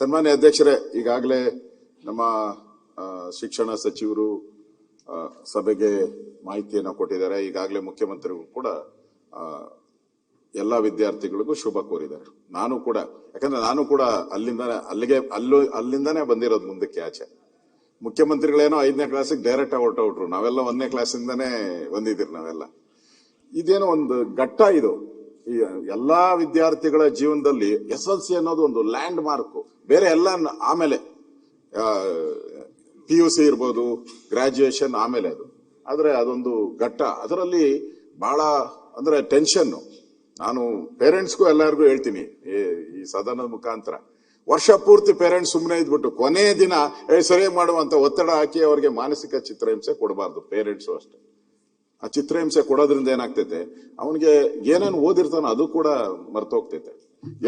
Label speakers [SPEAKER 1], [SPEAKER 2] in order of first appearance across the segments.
[SPEAKER 1] ಸನ್ಮಾನ್ಯ ಅಧ್ಯಕ್ಷರೇ, ಈಗಾಗಲೇ ನಮ್ಮ ಶಿಕ್ಷಣ ಸಚಿವರು ಸಭೆಗೆ ಮಾಹಿತಿಯನ್ನು ಕೊಟ್ಟಿದ್ದಾರೆ. ಈಗಾಗಲೇ ಮುಖ್ಯಮಂತ್ರಿಗಳು ಕೂಡ ಎಲ್ಲ ವಿದ್ಯಾರ್ಥಿಗಳಿಗೂ ಶುಭ ಕೋರಿದ್ದಾರೆ. ನಾನು ಕೂಡ, ಯಾಕಂದ್ರೆ ನಾನು ಕೂಡ ಅಲ್ಲಿಂದಾನೇ ಬಂದಿರೋದು ಮುಂದಕ್ಕೆ ಆಚೆ. ಮುಖ್ಯಮಂತ್ರಿಗಳೇನೋ 5ನೇ ಕ್ಲಾಸಿಗೆ ಡೈರೆಕ್ಟ್ ಆಗಿ ಹೊರಟವ್ರು, ನಾವೆಲ್ಲ 1ನೇ ಕ್ಲಾಸಿಂದಾನೇ ಬಂದಿದ್ದೀರಿ ನಾವೆಲ್ಲ. ಇದೇನೋ ಒಂದು ಘಟ್ಟ ಇದು. ಈ ಎಲ್ಲಾ ವಿದ್ಯಾರ್ಥಿಗಳ ಜೀವನದಲ್ಲಿ SLC ಅನ್ನೋದು ಒಂದು ಲ್ಯಾಂಡ್ ಮಾರ್ಕ್. ಬೇರೆ ಎಲ್ಲ ಆಮೇಲೆ PUC ಇರ್ಬೋದು, ಗ್ರಾಜುಯೇಷನ್ ಆಮೇಲೆ ಅದು. ಆದ್ರೆ ಅದೊಂದು ಘಟ್ಟ, ಅದರಲ್ಲಿ ಬಹಳ ಅಂದ್ರೆ ಟೆನ್ಷನ್. ನಾನು ಪೇರೆಂಟ್ಸ್ಗೂ ಎಲ್ಲರಿಗೂ ಹೇಳ್ತೀನಿ ಈ ಸದನದ ಮುಖಾಂತರ, ವರ್ಷ ಪೂರ್ತಿ ಪೇರೆಂಟ್ಸ್ ಸುಮ್ಮನೆ ಇದ್ಬಿಟ್ಟು ಕೊನೆ ದಿನ ಸರಿ ಮಾಡುವಂತ ಒತ್ತಡ ಹಾಕಿ ಅವರಿಗೆ ಮಾನಸಿಕ ಚಿತ್ರಹಿಂಸೆ ಕೊಡಬಾರ್ದು. ಪೇರೆಂಟ್ಸು ಅಷ್ಟೇ. ಆ ಚಿತ್ರಹಿಂಸೆ ಕೊಡೋದ್ರಿಂದ ಏನಾಗ್ತೈತೆ, ಅವನಿಗೆ ಏನೇನು ಓದಿರ್ತಾನೋ ಅದು ಕೂಡ ಮರ್ತೋಗ್ತೈತೆ.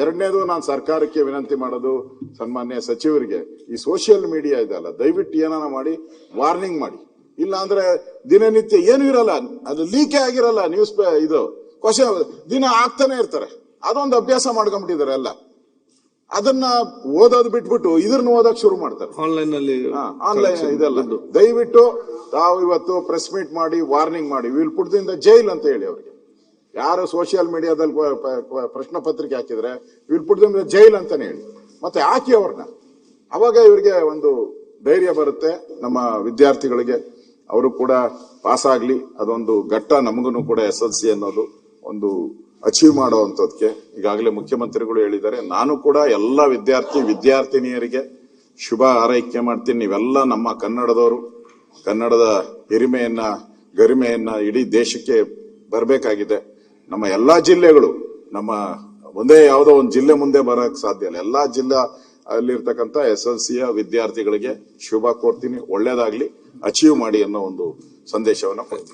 [SPEAKER 1] ಎರಡನೇದು, ನಾನು ಸರ್ಕಾರಕ್ಕೆ ವಿನಂತಿ ಮಾಡೋದು, ಸನ್ಮಾನ್ಯ ಸಚಿವರಿಗೆ, ಈ ಸೋಷಿಯಲ್ ಮೀಡಿಯಾ ಇದೆಯಲ್ಲ, ದಯವಿಟ್ಟು ಏನಾನ ಮಾಡಿ ವಾರ್ನಿಂಗ್ ಮಾಡಿ. ಇಲ್ಲ ಅಂದ್ರೆ ದಿನನಿತ್ಯ ಏನು ಇರಲ್ಲ, ಅದು ಲೀಕೇ ಆಗಿರಲ್ಲ, ನ್ಯೂಸ್ ಇದು ಕ್ವಶನ್ ದಿನ ಆಗ್ತಾನೆ ಇರ್ತಾರೆ. ಅದೊಂದು ಅಭ್ಯಾಸ ಮಾಡ್ಕೊಂಡ್ಬಿಟ್ಟಿದ್ದಾರೆ ಎಲ್ಲ. ಅದನ್ನ ಓದೋದು ಬಿಟ್ಬಿಟ್ಟು ಇದನ್ನ ಓದಕ್ ಶುರು ಮಾಡ್ತಾರೆ ಆನ್ಲೈನ್ ಇದೆಲ್ಲ. ದಯವಿಟ್ಟು ತಾವು ಇವತ್ತು ಪ್ರೆಸ್ ಮೀಟ್ ಮಾಡಿ ವಾರ್ನಿಂಗ್ ಮಾಡಿ, ವಿಲ್ ಪುಟ್ ದ ಜೈಲ್ ಅಂತ ಹೇಳಿ ಅವರಿಗೆ. ಯಾರು ಸೋಷಿಯಲ್ ಮೀಡಿಯಾದಲ್ಲಿ ಪ್ರಶ್ನೆ ಪತ್ರಿಕೆ ಹಾಕಿದ್ರೆ ವಿಲ್ ಪುಟ್ ದ ಜೈಲ್ ಅಂತಾನೆ ಹೇಳಿ, ಮತ್ತೆ ಹಾಕಿ ಅವ್ರನ್ನ. ಅವಾಗ ಇವರಿಗೆ ಒಂದು ಧೈರ್ಯ ಬರುತ್ತೆ, ನಮ್ಮ ವಿದ್ಯಾರ್ಥಿಗಳಿಗೆ. ಅವರು ಕೂಡ ಪಾಸ್ ಆಗ್ಲಿ. ಅದೊಂದು ಘಟ್ಟ ನಮಗೂ ಕೂಡ SLC ಅನ್ನೋದು ಒಂದು ಅಚೀವ್ ಮಾಡುವಂತದಕ್ಕೆ ಈಗಾಗಲೇ ಮುಖ್ಯಮಂತ್ರಿಗಳು ಹೇಳಿದ್ದಾರೆ. ನಾನು ಕೂಡ ಎಲ್ಲ ವಿದ್ಯಾರ್ಥಿನಿಯರಿಗೆ ಶುಭ ಹಾರೈಕೆ ಮಾಡ್ತೀನಿ. ನೀವೆಲ್ಲ ನಮ್ಮ ಕನ್ನಡದವರು, ಕನ್ನಡದ ಹಿರಿಮೆಯನ್ನ ಗರಿಮೆಯನ್ನ ಇಡೀ ದೇಶಕ್ಕೆ ಬರಬೇಕಾಗಿದೆ. ನಮ್ಮ ಎಲ್ಲಾ ಜಿಲ್ಲೆಗಳು, ನಮ್ಮ ಒಂದೇ ಯಾವುದೋ ಒಂದು ಜಿಲ್ಲೆ ಮುಂದೆ ಬರಕ್ ಸಾಧ್ಯ ಇಲ್ಲ. ಎಲ್ಲಾ ಜಿಲ್ಲಾ ಅಲ್ಲಿರ್ತಕ್ಕಂಥ SLCಯ ವಿದ್ಯಾರ್ಥಿಗಳಿಗೆ ಶುಭ ಕೋರ್ತೀನಿ. ಒಳ್ಳೇದಾಗ್ಲಿ, ಅಚೀವ್ ಮಾಡಿ ಅನ್ನೋ ಒಂದು ಸಂದೇಶವನ್ನ ಕೊಡ್ತೀನಿ.